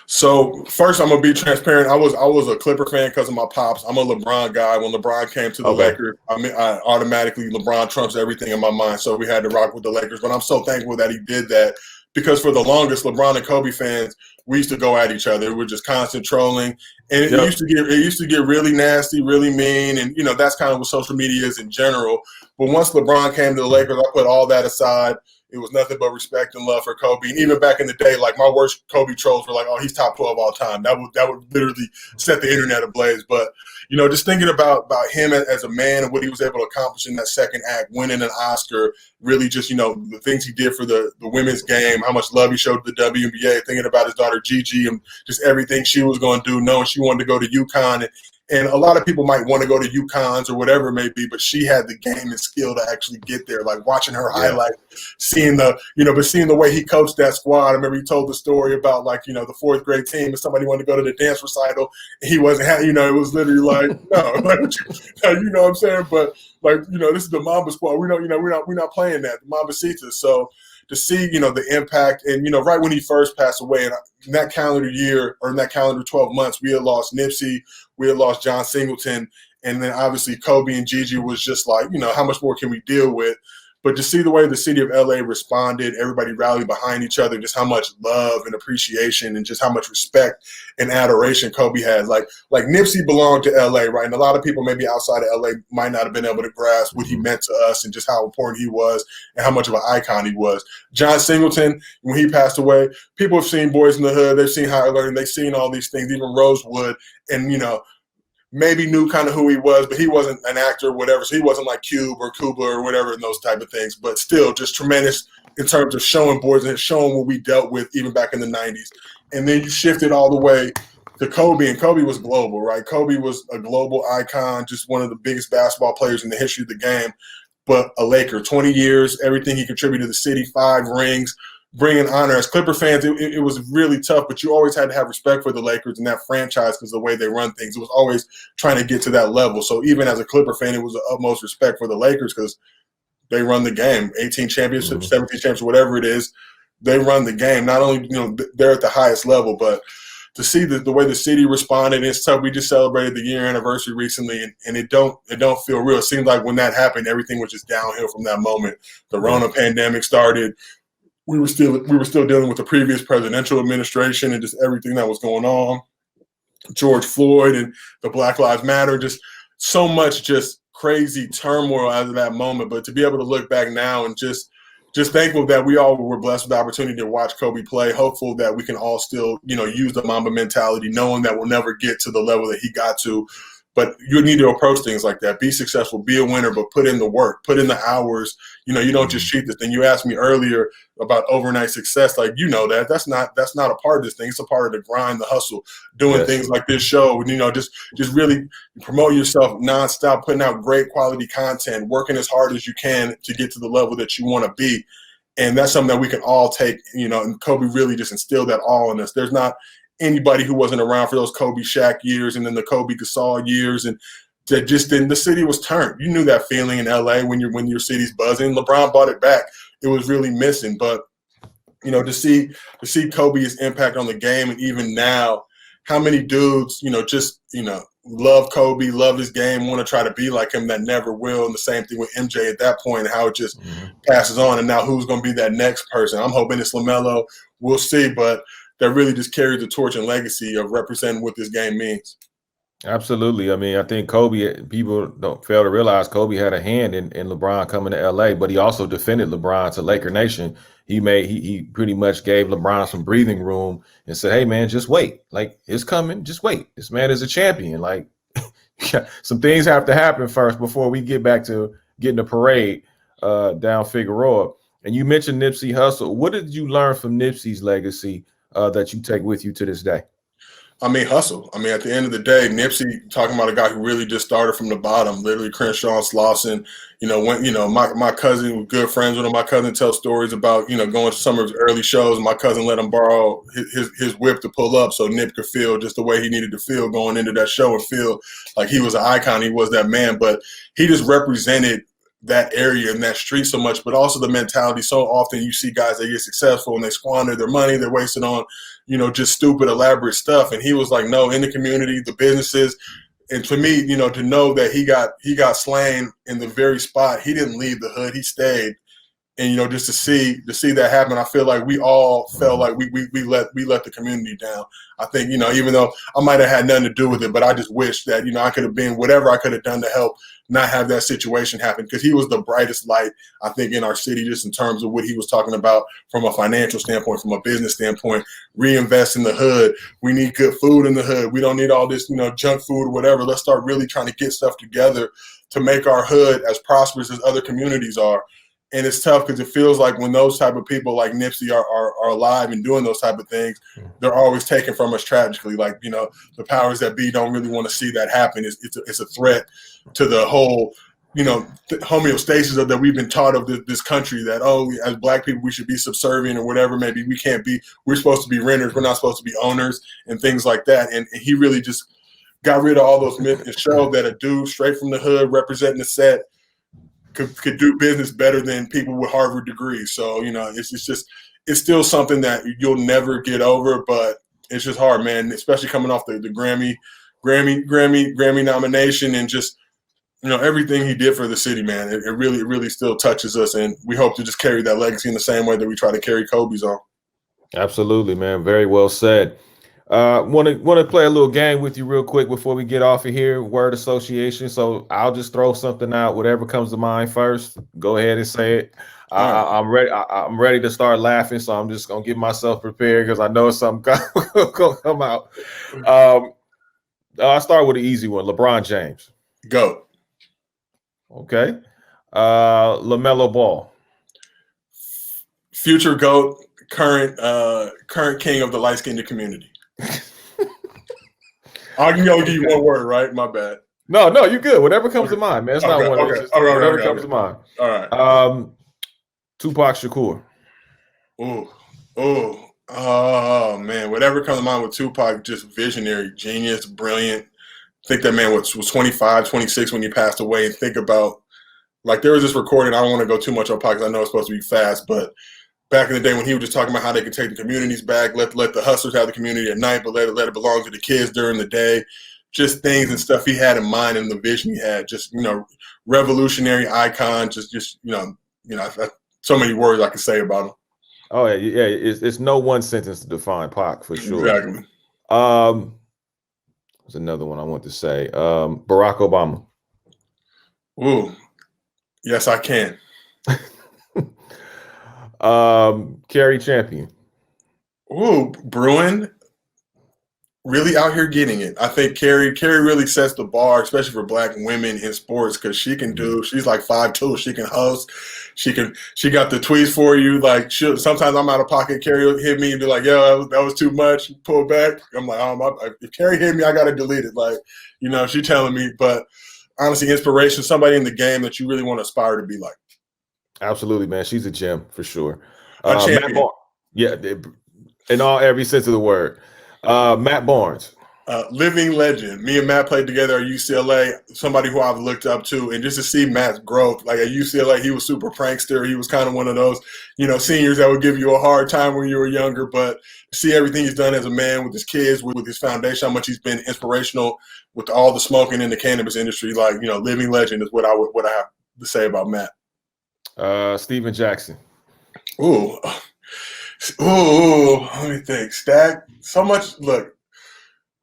So first, I'm gonna be transparent. I was a Clipper fan because of my pops. I'm a LeBron guy. When LeBron came to the Okay. Lakers, I automatically LeBron trumps everything in my mind. So we had to rock with the Lakers. But I'm so thankful that he did that because for the longest, LeBron and Kobe fans, we used to go at each other. We were just constant trolling, and it Yep. used to get really nasty, really mean, and that's kind of what social media is in general. But once LeBron came to the Lakers, I put all that aside. It was nothing but respect and love for Kobe. And even back in the day, like my worst Kobe trolls were like, "Oh, he's top 12 all time." That would literally set the internet ablaze. But just thinking about him as a man and what he was able to accomplish in that second act, winning an Oscar, really just the things he did for the women's game, how much love he showed to the WNBA. Thinking about his daughter Gigi and just everything she was going to do, knowing she wanted to go to UConn. And a lot of people might want to go to UConn's or whatever it may be, but she had the game and skill to actually get there. Like watching her highlight, seeing the way he coached that squad. I remember he told the story about the fourth grade team and somebody wanted to go to the dance recital and he wasn't it was literally like, no, like, you know what I'm saying? But this is the Mamba squad. We're not playing that. The Mamba Citas. So to see, the impact and, right when he first passed away and in that calendar year or in that calendar 12 months, we had lost Nipsey, we had lost John Singleton, and then obviously Kobe and Gigi was just like, how much more can we deal with? But to see the way the city of LA responded, everybody rallied behind each other, just how much love and appreciation and just how much respect and adoration Kobe had. Like Nipsey belonged to LA, right? And a lot of people maybe outside of LA might not have been able to grasp what he meant to us and just how important he was and how much of an icon he was. John Singleton, when he passed away, people have seen Boys in the Hood, they've seen Higher Learning, they've seen all these things, even Rosewood, and maybe knew kind of who he was, but he wasn't an actor or whatever. So he wasn't like Cube or Kubla or whatever and those type of things. But still, just tremendous in terms of showing boys and showing what we dealt with even back in the 90s. And then you shifted all the way to Kobe, and Kobe was global, right? Kobe was a global icon, just one of the biggest basketball players in the history of the game, but a Laker. 20 years, everything he contributed to the city, 5 rings, bringing honor. As Clipper fans, it was really tough, but you always had to have respect for the Lakers and that franchise because of the way they run things. It was always trying to get to that level. So even as a Clipper fan, it was the utmost respect for the Lakers because they run the game. 18 championships, 17 championships, whatever it is, they run the game. Not only they're at the highest level, but to see the way the city responded, it's tough. We just celebrated the year anniversary recently, and it don't feel real. It seemed like when that happened, everything was just downhill from that moment. The Rona pandemic started. We were still dealing with the previous presidential administration and just everything that was going on. George Floyd and the Black Lives Matter, just so much just crazy turmoil out of that moment. But to be able to look back now and just thankful that we all were blessed with the opportunity to watch Kobe play, hopeful that we can all still, use the Mamba mentality, knowing that we'll never get to the level that he got to. But you need to approach things like that. Be successful, be a winner, but put in the work, put in the hours. You don't just cheat this thing. You asked me earlier about overnight success. Like, that's not a part of this thing. It's a part of the grind, the hustle, doing things like this show. And, just really promote yourself nonstop, putting out great quality content, working as hard as you can to get to the level that you want to be. And that's something that we can all take, and Kobe really just instilled that all in us. There's not anybody who wasn't around for those Kobe Shaq years and then the Kobe Gasol years, and that just then the city was turned. You knew that feeling in LA when your city's buzzing. LeBron brought it back. It was really missing, but to see Kobe's impact on the game, and even now, how many dudes love Kobe, love his game, want to try to be like him that never will. And the same thing with MJ at that point, how it just passes on. And now who's going to be that next person? I'm hoping it's LaMelo. We'll see, but that really just carries the torch and legacy of representing what this game means. Absolutely. I mean, I think Kobe, people don't fail to realize Kobe had a hand in LeBron coming to LA, but he also defended LeBron to Laker Nation. He pretty much gave LeBron some breathing room and said, hey, man, just wait. Like, it's coming. Just wait. This man is a champion. Like, some things have to happen first before we get back to getting a parade down Figueroa. And you mentioned Nipsey Hussle. What did you learn from Nipsey's legacy that you take with you to this day? I mean, hustle. I mean, at the end of the day, Nipsey talking about a guy who really just started from the bottom, literally Crenshaw and Slauson. My cousin, good friends with him. My cousin tells stories about, going to some of his early shows. My cousin let him borrow his whip to pull up so Nip could feel just the way he needed to feel going into that show and feel like he was an icon. He was that man. But he just represented that area and that street so much, but also the mentality. So often you see guys that get successful and they squander their money, they're wasting on, just stupid, elaborate stuff. And he was like, no, in the community, the businesses. And to me, to know that he got slain in the very spot, he didn't leave the hood, he stayed. And just to see that happen, I feel like we all felt like we let the community down. I think even though I might have had nothing to do with it, but I just wish that I could have been whatever I could have done to help not have that situation happen, because he was the brightest light, I think, in our city, just in terms of what he was talking about from a financial standpoint, from a business standpoint. Reinvest in the hood. We need good food in the hood. We don't need all this junk food or whatever. Let's start really trying to get stuff together to make our hood as prosperous as other communities are. And it's tough because it feels like when those type of people like Nipsey are alive and doing those type of things, they're always taken from us tragically. Like, the powers that be don't really want to see that happen. It's a threat to the whole, homeostasis that we've been taught of this country, that, as Black people, we should be subservient or whatever. Maybe we can't be. We're supposed to be renters. We're not supposed to be owners and things like that. And he really just got rid of all those myths and showed that a dude straight from the hood representing the set could do business better than people with Harvard degrees. So, it's still something that you'll never get over, but it's just hard, man, especially coming off the Grammy nomination and just, everything he did for the city, man. It really still touches us. And we hope to just carry that legacy in the same way that we try to carry Kobe's on. Absolutely, man. Very well said. Want to play a little game with you real quick before we get off of here. Word association. So I'll just throw something out, whatever comes to mind first. Go ahead and say it. I'm ready. I'm ready to start laughing, so I'm just gonna get myself prepared because I know something gonna come out. I'll start with an easy one. LeBron James. Go. Okay. LaMelo Ball. Future GOAT. Current king of the light-skinned community. I can only give you one word, right? My bad. No, you good. Whatever comes to mind, man. It's not one. Okay. Whatever comes to mind. All right. Tupac Shakur. Oh man. Whatever comes to mind with Tupac, just visionary, genius, brilliant. I think that man was 25, 26 when he passed away. And think about, like, there was this recording. I don't want to go too much on Pac because I know it's supposed to be fast, but back in the day when he was just talking about how they could take the communities back, let the hustlers have the community at night, but let it belong to the kids during the day. Just things and stuff he had in mind and the vision he had. Just, revolutionary icon. Just so many words I could say about him. Oh yeah. It's no one sentence to define Pac for sure. Exactly. There's another one I want to say. Barack Obama. Ooh, yes, I can. Kerry Champion. Ooh, Bruin. Really out here getting it. I think Kerry really sets the bar, especially for Black women in sports, because she's like 5'2". She can host. She got the tweets for you. Like, sometimes I'm out of pocket. Kerry will hit me and be like, "Yo, that was too much. Pull back." I'm like, if Kerry hit me, I gotta delete it. Like, she's telling me. But honestly, inspiration, somebody in the game that you really want to aspire to be like. Absolutely, man. She's a gem for sure. A champion. Yeah, in every sense of the word. Matt Barnes. Living legend. Me and Matt played together at UCLA, somebody who I've looked up to, and just to see Matt's growth. Like, at UCLA, he was super prankster. He was kind of one of those, seniors that would give you a hard time when you were younger, but to see everything he's done as a man with his kids, with his foundation, how much he's been inspirational with all the smoking in the cannabis industry. Like, living legend is what I have to say about Matt. Steven Jackson. Ooh, let me think. Stack, so much. Look,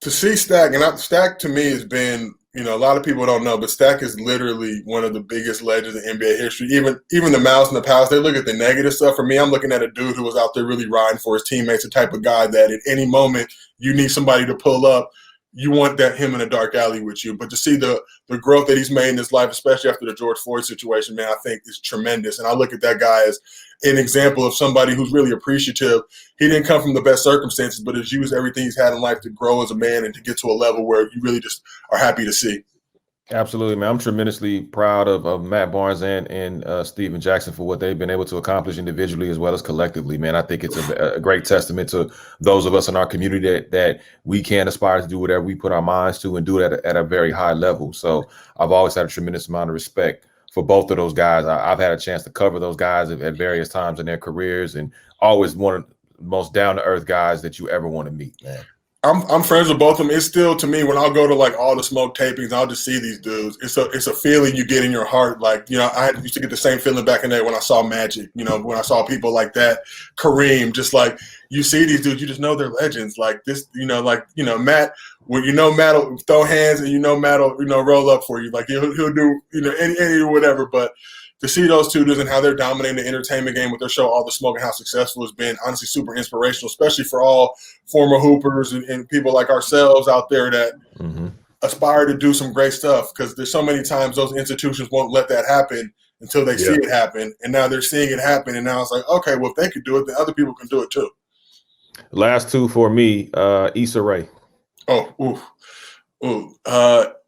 to see Stack, and Stack to me has been, a lot of people don't know, but Stack is literally one of the biggest legends in NBA history. Even the Mouse and the Palace, they look at the negative stuff. For me, I'm looking at a dude who was out there really riding for his teammates, the type of guy that at any moment you need somebody to pull up. You want him in a dark alley with you. But to see the growth that he's made in his life, especially after the George Floyd situation, man, I think is tremendous. And I look at that guy as an example of somebody who's really appreciative. He didn't come from the best circumstances, but has used everything he's had in life to grow as a man and to get to a level where you really just are happy to see. Absolutely, man. I'm tremendously proud of Matt Barnes and Steven Jackson for what they've been able to accomplish individually as well as collectively, man. I think it's a great testament to those of us in our community that we can aspire to do whatever we put our minds to and do it at a very high level. So I've always had a tremendous amount of respect for both of those guys. I've had a chance to cover those guys at various times in their careers, and always one of the most down to earth guys that you ever want to meet, man. I'm friends with both of them. It's still, to me, when I'll go to like all the smoke tapings, I'll just see these dudes. It's a feeling you get in your heart. Like, I used to get the same feeling back in the day when I saw Magic, when I saw people like that, Kareem, just like you see these dudes, you just know they're legends. Like this, Matt, when Matt will throw hands and Matt will, roll up for you. Like he'll do, any whatever. But to see those two dudes and how they're dominating the entertainment game with their show, All the Smoke, and how successful it's been, honestly super inspirational, especially for all former hoopers and people like ourselves out there that aspire to do some great stuff, because there's so many times those institutions won't let that happen until they see it happen. And now they're seeing it happen. And now it's like, okay, well, if they could do it, then other people can do it too. Last two for me, Issa Rae.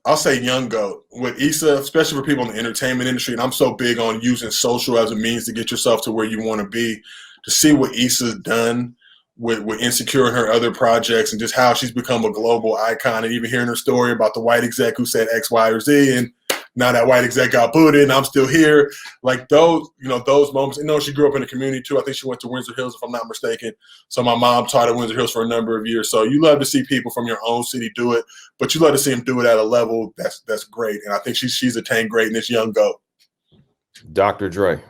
I'll say young GOAT. With Issa, especially for people in the entertainment industry, and I'm so big on using social as a means to get yourself to where you want to be, to see what Issa's done with Insecure and her other projects, and just how she's become a global icon, and even hearing her story about the white exec who said X, Y, or Z, and now that white exec got booted and I'm still here. Like those moments. And she grew up in the community too. I think she went to Windsor Hills, if I'm not mistaken. So my mom taught at Windsor Hills for a number of years. So you love to see people from your own city do it, but you love to see them do it at a level that's great. And I think she's attained greatness, young GOAT. Dr. Dre.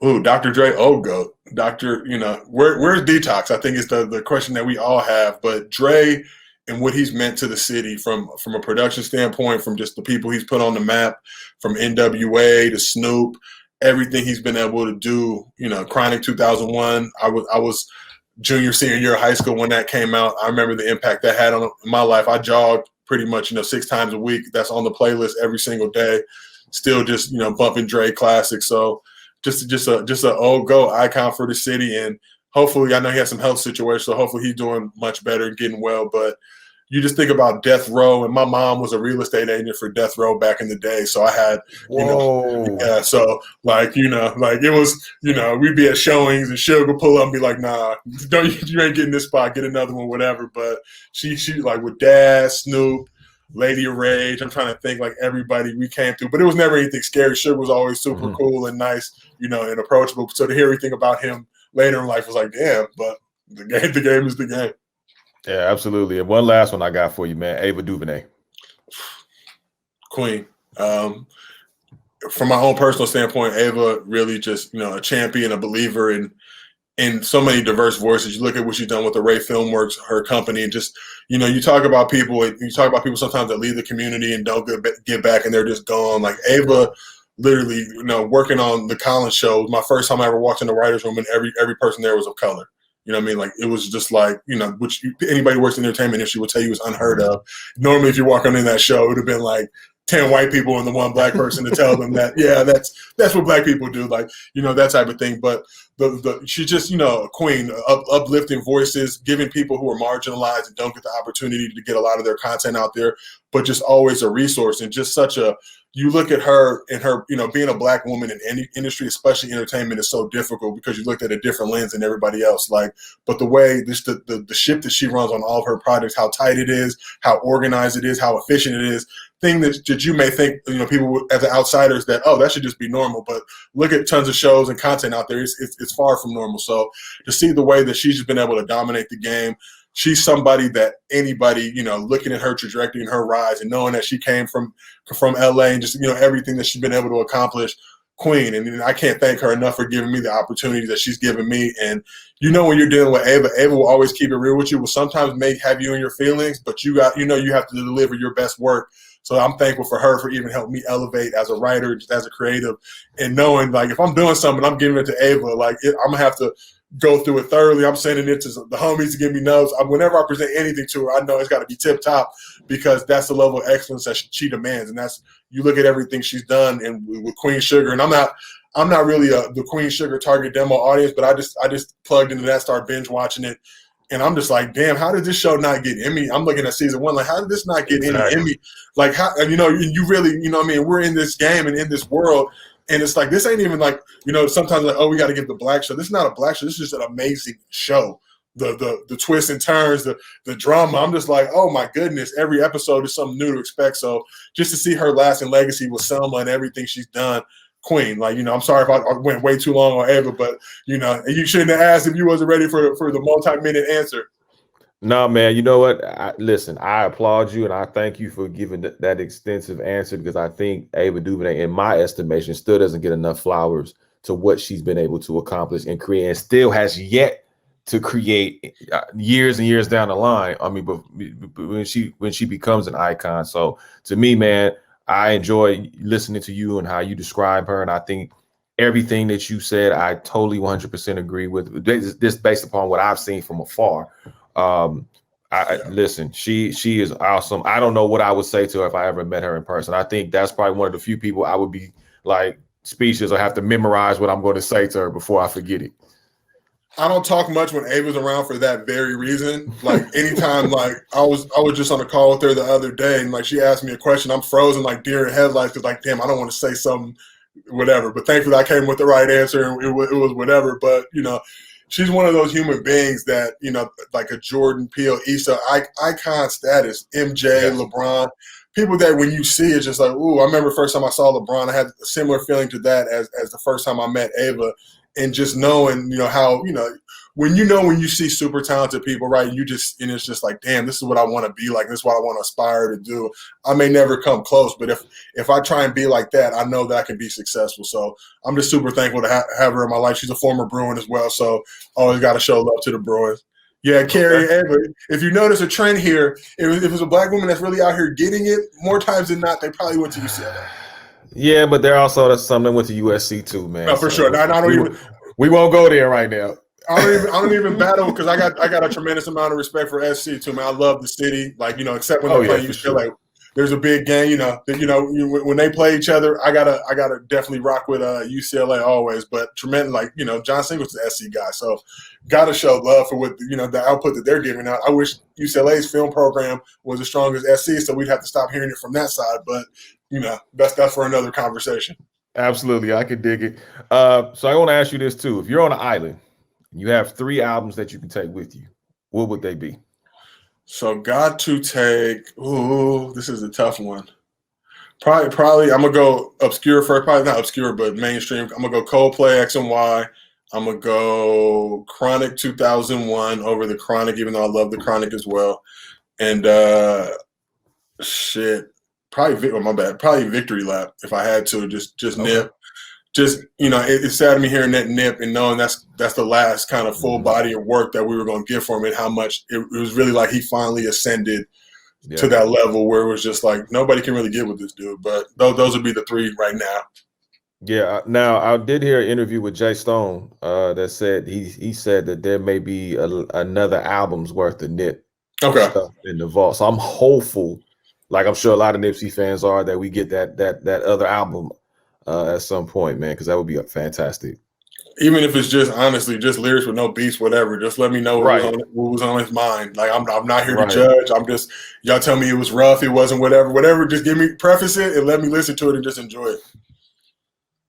Dr. Dre, GOAT. Where's Detox? I think it's the question that we all have. But Dre and what he's meant to the city from a production standpoint, from just the people he's put on the map, from NWA to Snoop, everything he's been able to do. Chronic 2001. I was junior, senior year of high school when that came out. I remember the impact that had on my life. I jogged pretty much 6 times a week. That's on the playlist every single day. Still just bumping Dre classics. So just a old GOAT icon for the city. And hopefully, I know he has some health situations, so hopefully he's doing much better and getting well. But you just think about Death Row, and my mom was a real estate agent for Death Row back in the day. So I had, so it was, we'd be at showings and she'll go pull up and be like, nah, you ain't getting this spot, get another one, whatever. But she like with Dad, Snoop, Lady of Rage, I'm trying to think, like everybody we came through, but it was never anything scary. Suge was always super cool and nice, and approachable. So to hear everything about him later in life was like, damn, but the game is the game. Yeah, absolutely. And one last one I got for you, man. Ava DuVernay. Queen. From my own personal standpoint, Ava really just, a champion, a believer in so many diverse voices. You look at what she's done with the Ray Filmworks, her company, and just, you talk about people sometimes that leave the community and don't get back and they're just gone. Like Ava literally, working on the Collins show was my first time I ever walked in the writer's room, and every person there was of color. You know what I mean? Like it was just like, which anybody who works in the entertainment industry will tell you is unheard of. Normally, if you walk on in that show, it would have been like 10 white people and the one black person to tell them that, yeah, that's what black people do, like, that type of thing. But she's just, a queen, uplifting voices, giving people who are marginalized and don't get the opportunity to get a lot of their content out there, but just always a resource, and just you look at her and her, being a black woman in any industry, especially entertainment, is so difficult because you looked at a different lens than everybody else. Like, but the way the ship that she runs on all of her projects, how tight it is, how organized it is, how efficient it is, thing that you may think, people as outsiders that, that should just be normal. But look at tons of shows and content out there. It's far from normal. So to see the way that she's just been able to dominate the game, she's somebody that anybody, looking at her trajectory and her rise and knowing that she came from LA and just, everything that she's been able to accomplish, queen. And I can't thank her enough for giving me the opportunity that she's given me. And, when you're dealing with Ava will always keep it real with you. Will sometimes have you in your feelings, but you have to deliver your best work. So I'm thankful for her for even helping me elevate as a writer, just as a creative, and knowing, like, if I'm doing something, I'm giving it to Ava. Like, I'm going to have to go through it thoroughly. I'm sending it to the homies to give me notes. Whenever I present anything to her, I know it's got to be tip top, because that's the level of excellence that she demands. And that's, you look at everything she's done and with Queen Sugar, and I'm not really the Queen Sugar target demo audience, but I just plugged into that, started binge watching it. And I'm just like, damn, how did this show not get Emmy? I'm looking at season 1, like, how did this not get any Emmy? Like, how, you really, we're in this game and in this world, and it's like, this ain't even like, sometimes like, oh, we got to give the black show. This is not a black show. This is just an amazing show. the twists and turns, the drama. I'm just like, oh my goodness, every episode is something new to expect. So just to see her lasting legacy with Selma and everything she's done, queen. Like, I'm sorry if I went way too long on Ava, but you shouldn't have asked if you wasn't ready for the multi-minute answer. No, man, you know what? Listen, I applaud you and I thank you for giving that extensive answer, because I think Ava DuVernay, in my estimation, still doesn't get enough flowers to what she's been able to accomplish and create, and still has yet to create years and years down the line. I mean, but when she becomes an icon. So to me, man, I enjoy listening to you and how you describe her, and I think everything that you said, I totally 100% agree with. This based upon what I've seen from afar. Listen, she is awesome. I don't know what I would say to her if I ever met her in person. I think that's probably one of the few people I would be like speechless or have to memorize what I'm going to say to her before I forget it. I don't talk much when Ava's around for that very reason. Like anytime, like I was just on a call with her the other day, and like she asked me a question, I'm frozen like deer in headlights because like, damn, I don't want to say something, whatever. But thankfully, I came with the right answer, and it was whatever. But she's one of those human beings that like a Jordan Peele, Issa, icon status, MJ, yes. LeBron. People that when you see it's just like, ooh, I remember the first time I saw LeBron, I had a similar feeling to that as the first time I met Ava. And just knowing, how, when you see super talented people, right, and it's just like, damn, this is what I want to be like. This is what I want to aspire to do. I may never come close, but if I try and be like that, I know that I can be successful. So I'm just super thankful to have her in my life. She's a former Bruin as well, so always got to show love to the Bruins. Yeah, Carrie, Ava, if you notice a trend here, if it's a black woman that's really out here getting it, more times than not, they probably went to UCLA. Yeah, but they're also that's something went to USC too, man. No, for sure. We won't go there right now. I don't even battle because I got a tremendous amount of respect for SC too, man. I love the city, like except when they're playing UCLA. Sure. There's a big game, when they play each other, I gotta definitely rock with UCLA always. But tremendous, like John Singleton's the SC guy, so gotta show love for what the output that they're giving out. I wish UCLA's film program was as strong as SC, so we'd have to stop hearing it from that side, but. That's for another conversation. Absolutely. I could dig it. So I want to ask you this too. If you're on an island, you have 3 albums that you can take with you, what would they be? So got to take, this is a tough one. Probably I'm going to go obscure first, probably not obscure, but mainstream. I'm going to go Coldplay, X and Y. I'm going to go Chronic 2001 over the Chronic, even though I love the Chronic as well. And Probably Victory Lap if I had to. Just okay. Nip. Just it's sad to me hearing that Nip and knowing that's the last kind of full body of work that we were going to get for him, and how much it was really like he finally ascended to that level where it was just like nobody can really get with this dude. But those would be the 3 right now. Yeah. Now I did hear an interview with Jay Stone that said he said that there may be another album's worth of Nip stuff in the vault. So I'm hopeful. Like I'm sure a lot of Nipsey fans are, that we get that other album at some point, man, because that would be fantastic. Even if it's just honestly just lyrics with no beats, whatever. Just let me know what was on his mind. Like I'm not here to judge. I'm just y'all tell me it was rough, it wasn't whatever. Just give me preface it and let me listen to it and just enjoy it.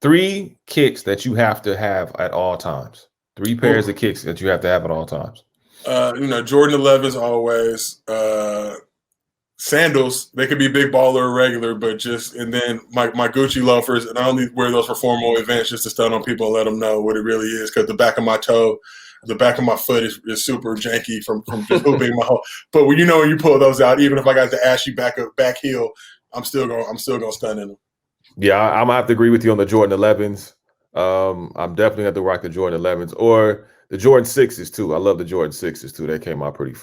3 kicks that you have to have at all times. 3 pairs of kicks that you have to have at all times. Jordan 11s always. Sandals, they could be big baller or regular, but and then my Gucci loafers, and I only wear those for formal events just to stun on people and let them know what it really is, because the back of my toe, the back of my foot is super janky from just hooping my whole. But when you pull those out, even if I got the ashy back heel, I'm still gonna stun in them. Yeah, I'm gonna have to agree with you on the Jordan 11s. I'm definitely gonna have to rock the Jordan 11s or the Jordan 6s too. I love the Jordan 6s too. They came out pretty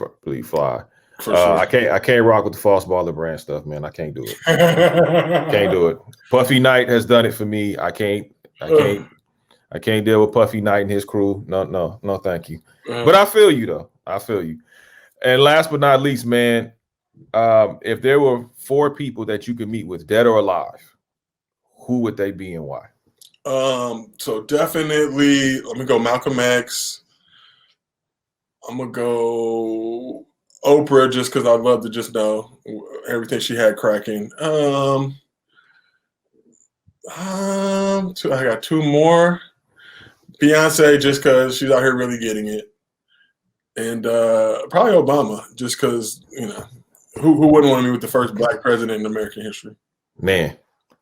fly. Sure. I can't rock with the false baller brand stuff, man. I can't do it. Can't do it. Puffy Knight has done it for me. I can't deal with Puffy Knight and his crew. No, thank you. But I feel you though. I feel you. And last but not least, man, if there were 4 people that you could meet with, dead or alive, who would they be and why? So definitely, let me go Malcolm X. I'm gonna go Oprah, just because I'd love to just know everything she had cracking. I got 2 more. Beyonce, just because she's out here really getting it. and probably Obama, just because, who wouldn't want to meet with the first black president in American history? Man,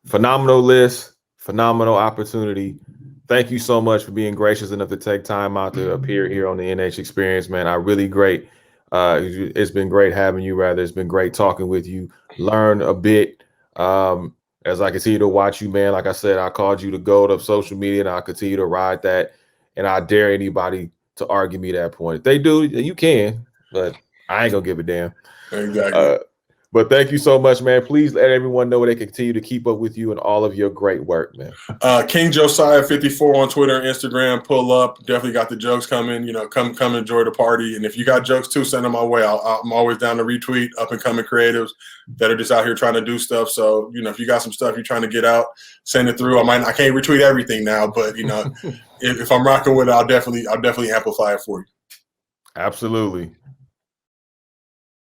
phenomenal list, phenomenal opportunity. Thank you so much for being gracious enough to take time out to appear here on the NH Experience, man. It's been great having you. It's been great talking with you. Learn a bit as I continue to watch you, man. Like I said, I called you the GOAT of social media, and I'll continue to ride that. And I dare anybody to argue me that point. If they do, you can, but I ain't gonna give a damn. Exactly. But thank you so much, man. Please let everyone know they can continue to keep up with you and all of your great work, man. King Josiah 54 on Twitter and Instagram. Pull up. Definitely got the jokes coming. Come enjoy the party. And if you got jokes too, send them my way. I'm always down to retweet up and coming creatives that are just out here trying to do stuff. So if you got some stuff you're trying to get out, send it through. I can't retweet everything now, but if I'm rocking with it, I'll definitely amplify it for you. Absolutely.